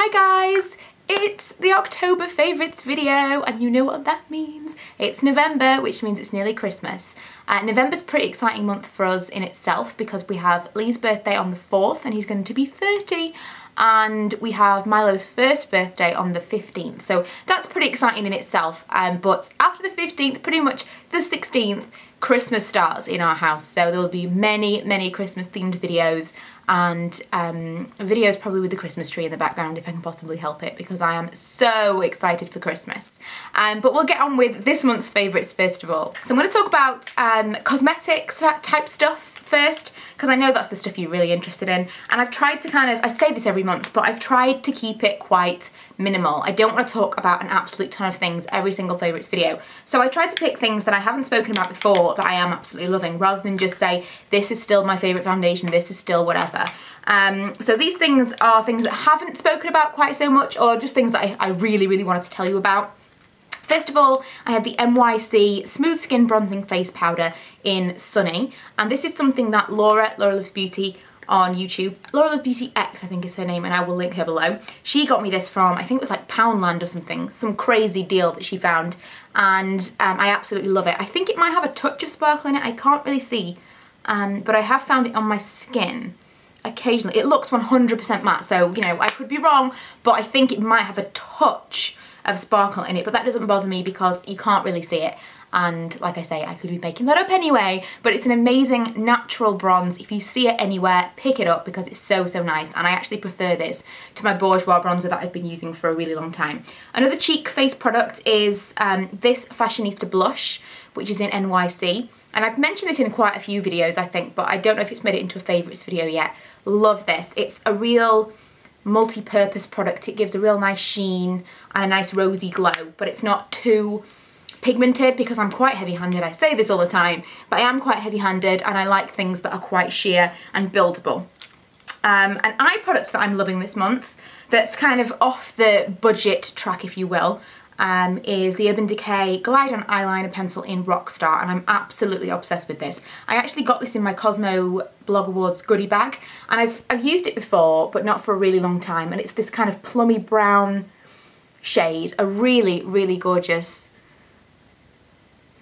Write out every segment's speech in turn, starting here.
Hi guys! It's the October favourites video, and you know what that means. It's November, which means it's nearly Christmas. November's a pretty exciting month for us in itself because we have Lee's birthday on the 4th and he's going to be 30, and we have Milo's first birthday on the 15th, so that's pretty exciting in itself. But after the 15th, pretty much the 16th, Christmas starts in our house, so there will be many Christmas themed videos and videos probably with the Christmas tree in the background if I can possibly help it, because I am so excited for Christmas. But we'll get on with this month's favourites first of all. So I'm going to talk about cosmetics type stuff first, because I know that's the stuff you're really interested in, and I've tried to I say this every month, but I've tried to keep it quite minimal. I don't want to talk about an absolute ton of things every single favourites video, so I tried to pick things that I haven't spoken about before that I am absolutely loving, rather than just say this is still my favourite foundation, this is still whatever. So these things are things that I haven't spoken about quite so much, or just things that I really wanted to tell you about. First of all, I have the NYC Smooth Skin Bronzing Face Powder in Sunny, and this is something that Laura Loves Beauty on YouTube, Laura Loves Beauty X I think is her name, and I will link her below. She got me this from, I think it was like Poundland or something, some crazy deal that she found, and I absolutely love it. I think it might have a touch of sparkle in it, I can't really see, but I have found it on my skin occasionally. It looks 100% matte, so you know, I could be wrong, but I think it might have a touch of sparkle in it, but that doesn't bother me because you can't really see it, and like I say, I could be making that up anyway. But it's an amazing natural bronze. If you see it anywhere, pick it up because it's so nice, and I actually prefer this to my Bourjois bronzer that I've been using for a really long time. Another cheek face product is this Fashionista blush, which is in NYC, and I've mentioned this in quite a few videos I think, but I don't know if it's made it into a favourites video yet. Love this. It's a real multi-purpose product. It gives a real nice sheen and a nice rosy glow, but it's not too pigmented because I'm quite heavy-handed. I say this all the time, but I am quite heavy-handed and I like things that are quite sheer and buildable. An eye product that I'm loving this month that's kind of off the budget track, if you will, is the Urban Decay Glide On Eyeliner Pencil in Rockstar, and I'm absolutely obsessed with this. I actually got this in my Cosmo Blog Awards goodie bag, and I've used it before, but not for a really long time, and it's this kind of plummy brown shade, a really gorgeous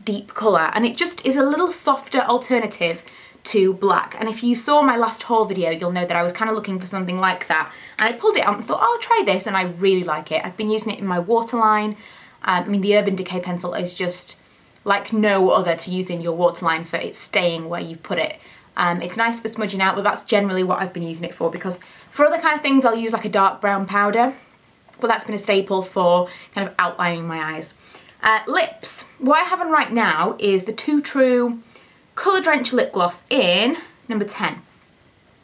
deep colour, and it just is a little softer alternative to black. And if you saw my last haul video, you'll know that I was kind of looking for something like that, and I pulled it out and thought, oh, I'll try this, and I really like it. I've been using it in my waterline. I mean, the Urban Decay pencil is just like no other to use in your waterline for it staying where you've put it. It's nice for smudging out, but that's generally what I've been using it for, because for other kind of things I'll use like a dark brown powder, but that's been a staple for kind of outlining my eyes. Lips. What I have on right now is the Too True Colour Drench Lip Gloss in number 10,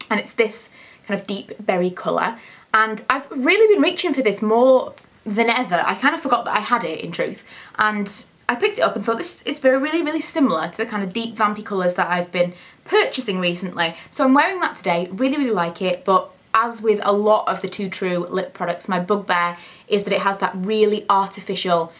and it's this kind of deep berry colour, and I've really been reaching for this more than ever. I kind of forgot that I had it, in truth, and I picked it up and thought this is really similar to the kind of deep vampy colours that I've been purchasing recently, so I'm wearing that today. Really like it, but as with a lot of the Too True lip products, my bugbear is that it has that really artificial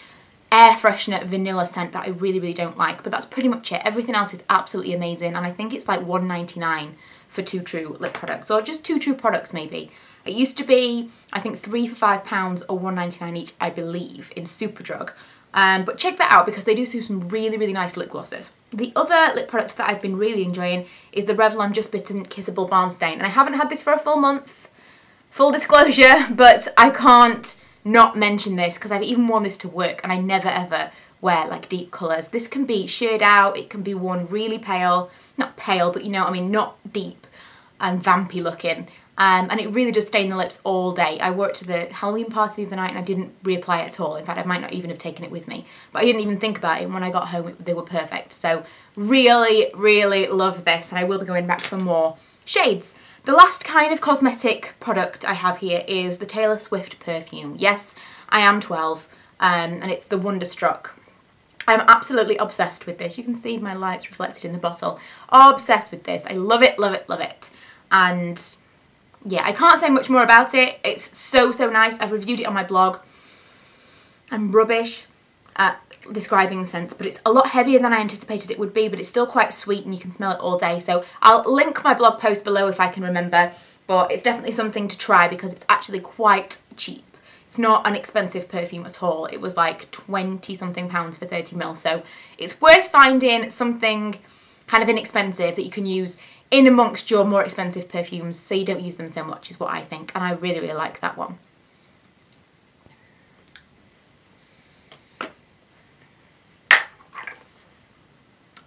air freshener vanilla scent that I really don't like, but that's pretty much it. Everything else is absolutely amazing, and I think it's like $1.99 for Too True lip products, or just Too True products maybe. It used to be, I think, 3 for £5 or $1.99 each, I believe, in Superdrug. But check that out because they do some really nice lip glosses. The other lip product that I've been really enjoying is the Revlon Just Bitten Kissable Balm Stain, and I haven't had this for a full month, full disclosure, but I can't not mention this because I've even worn this to work, and I never ever wear like deep colours. This can be sheared out, it can be worn really pale, not pale, but you know what I mean, not deep and vampy looking, and it really does stain the lips all day. I wore it to the Halloween party the other night and I didn't reapply it at all. In fact, I might not even have taken it with me, but I didn't even think about it, and when I got home they were perfect. So really love this, and I will be going back for more shades. The last kind of cosmetic product I have here is the Taylor Swift perfume. Yes, I am 12, and it's the Wonderstruck. I'm absolutely obsessed with this. You can see my lights reflected in the bottle. Obsessed with this. I love it. And yeah, I can't say much more about it. It's so nice. I've reviewed it on my blog. I'm rubbish at describing the scent, but it's a lot heavier than I anticipated it would be, but it's still quite sweet and you can smell it all day. So I'll link my blog post below if I can remember, but it's definitely something to try because it's actually quite cheap. It's not an expensive perfume at all. It was like 20 something pounds for 30ml. So it's worth finding something kind of inexpensive that you can use in amongst your more expensive perfumes so you don't use them so much, is what I think. And I really, really like that one.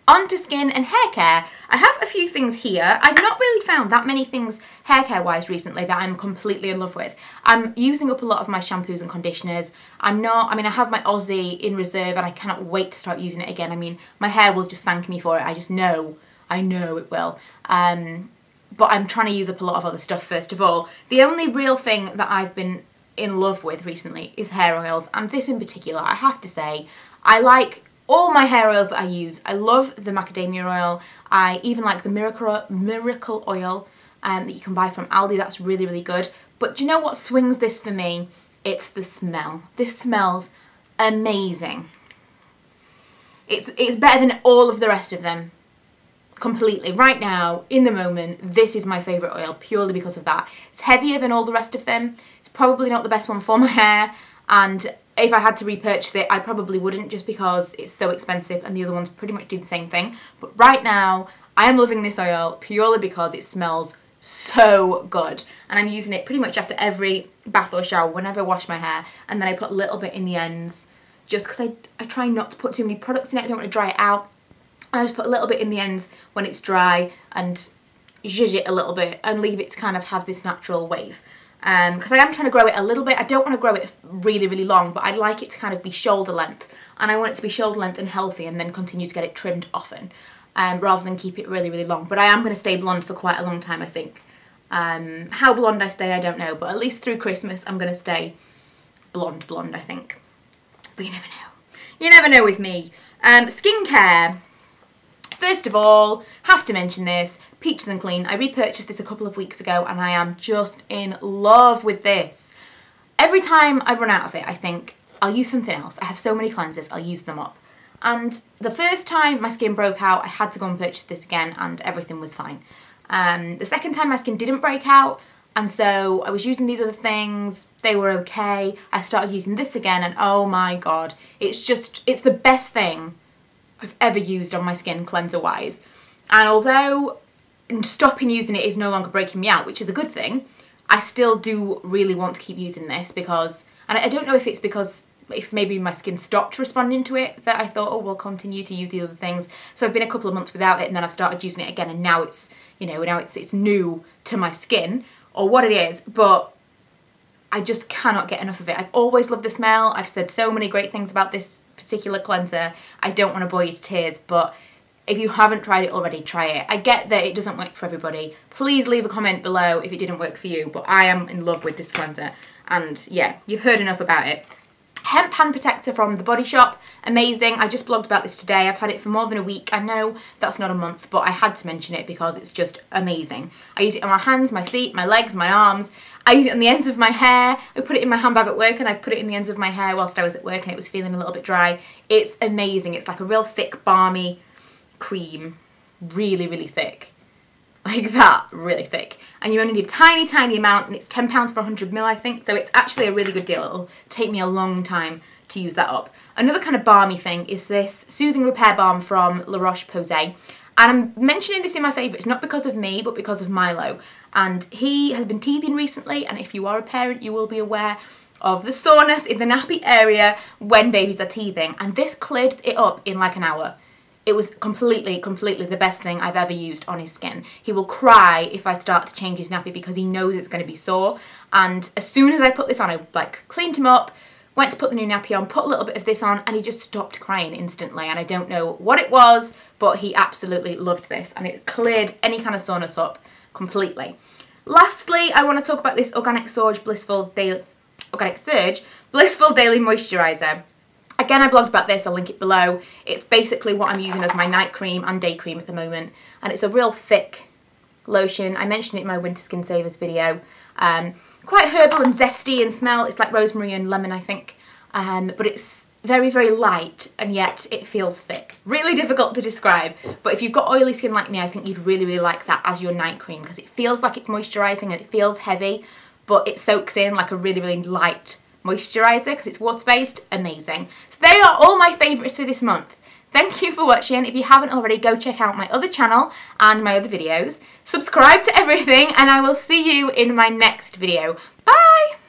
On to skin and hair care. I have a few things here. I've not really found that many things hair care wise recently that I'm completely in love with. I'm using up a lot of my shampoos and conditioners. I have my Aussie in reserve and I cannot wait to start using it again. I mean, my hair will just thank me for it. I know it will. But I'm trying to use up a lot of other stuff first of all. The only real thing that I've been in love with recently is hair oils, and this in particular, I have to say, I like all my hair oils that I use. I love the macadamia oil. I even like the miracle oil that you can buy from Aldi. That's really, really good. But do you know what swings this for me? It's the smell. This smells amazing. It's better than all of the rest of them. Completely. Right now, in the moment, this is my favourite oil purely because of that. It's heavier than all the rest of them. It's probably not the best one for my hair, and if I had to repurchase it, I probably wouldn't, just because it's so expensive and the other ones pretty much do the same thing. But right now, I am loving this oil purely because it smells so good. And I'm using it pretty much after every bath or shower whenever I wash my hair. And then I put a little bit in the ends just because I try not to put too many products in it. I don't want to dry it out. And I just put a little bit in the ends when it's dry and zhuzh it a little bit and leave it to kind of have this natural wave. Because I am trying to grow it a little bit. I don't want to grow it really, really long, but I'd like it to kind of be shoulder length. And I want it to be shoulder length and healthy, and then continue to get it trimmed often, rather than keep it really, really long. But I am going to stay blonde for quite a long time, I think. How blonde I stay, I don't know, but at least through Christmas I'm going to stay blonde, I think. But you never know. You never know with me. Skincare. First of all, have to mention this, Peaches and Clean. I repurchased this a couple of weeks ago and I am just in love with this. Every time I run out of it, I think, I'll use something else. I have so many cleansers, I'll use them up. And the first time my skin broke out, I had to go and purchase this again and everything was fine. The second time my skin didn't break out, and so I was using these other things, they were okay. I started using this again and oh my god, it's the best thing I've ever used on my skin cleanser wise. And although stopping using it is no longer breaking me out, which is a good thing, I still do really want to keep using this because, and I don't know if it's because if maybe my skin stopped responding to it, that I thought, oh, we'll continue to use the other things. So I've been a couple of months without it and then I've started using it again, and now it's, you know, now it's new to my skin or what it is, but I just cannot get enough of it. I've always loved the smell. I've said so many great things about this particular cleanser. I don't want to bore you to tears, but if you haven't tried it already, try it. I get that it doesn't work for everybody. Please leave a comment below if it didn't work for you, but I am in love with this cleanser. And yeah, you've heard enough about it. Hemp hand protector from The Body Shop, amazing. I just blogged about this today. I've had it for more than a week. I know that's not a month, but I had to mention it because it's just amazing. I use it on my hands, my feet, my legs, my arms. I use it on the ends of my hair. I put it in my handbag at work and I put it in the ends of my hair whilst I was at work and it was feeling a little bit dry. It's amazing. It's like a real thick, balmy cream. Really, really thick. Like that, really thick. And you only need a tiny, tiny amount, and it's £10 for 100ml, I think. So it's actually a really good deal. It'll take me a long time to use that up. Another kind of balmy thing is this Soothing Repair Balm from La Roche-Posay. And I'm mentioning this in my favourites, not because of me, but because of Milo. And he has been teething recently, and if you are a parent, you will be aware of the soreness in the nappy area when babies are teething. And this cleared it up in like an hour. It was completely the best thing I've ever used on his skin. He will cry if I start to change his nappy because he knows it's going to be sore. And as soon as I put this on, I like cleaned him up, went to put the new nappy on, put a little bit of this on, and he just stopped crying instantly. And I don't know what it was, but he absolutely loved this. And it cleared any kind of soreness up completely. Lastly, I want to talk about this Organic Surge Blissful Daily Moisturiser. Again, I blogged about this, I'll link it below. It's basically what I'm using as my night cream and day cream at the moment. And it's a real thick lotion. I mentioned it in my Winter Skin Savers video. Quite herbal and zesty in smell. It's like rosemary and lemon, I think. But it's very, very light, and yet it feels thick. Really difficult to describe. But if you've got oily skin like me, I think you'd really, really like that as your night cream, because it feels like it's moisturising and it feels heavy, but it soaks in like a really, really light moisturiser because it's water-based. Amazing. So they are all my favourites for this month. Thank you for watching. If you haven't already, go check out my other channel and my other videos. Subscribe to everything, and I will see you in my next video. Bye!